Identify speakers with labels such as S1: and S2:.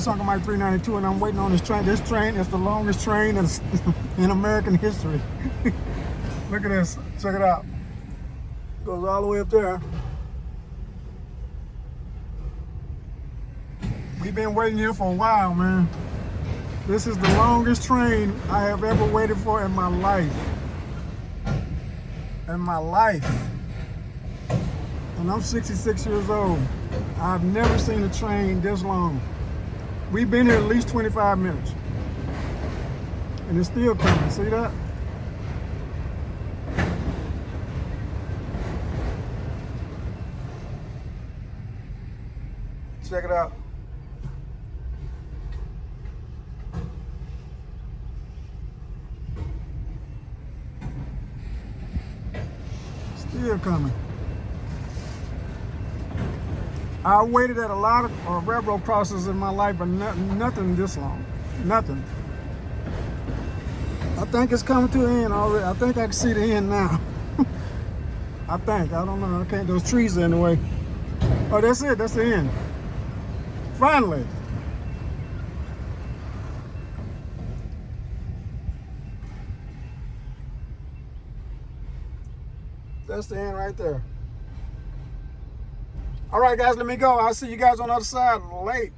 S1: That's Uncle Mike 392, and I'm waiting on this train. This train is the longest train in American history. Look at this. Check it out. Goes all the way up there. We've been waiting here for a while, man. This is the longest train I have ever waited for in my life. In my life. And I'm 66 years old. I've never seen a train this long. We've been here at least 25 minutes. And it's still coming. See that? Check it out. Still coming. I waited at a lot of railroad crossings in my life, but nothing this long. Nothing. I think it's coming to the end already. I think I can see the end now. I think. I don't know. I can't. Those trees are in the way. Oh, that's it. That's the end. Finally. That's the end right there. All right, guys, let me go. I'll see you guys on the other side late.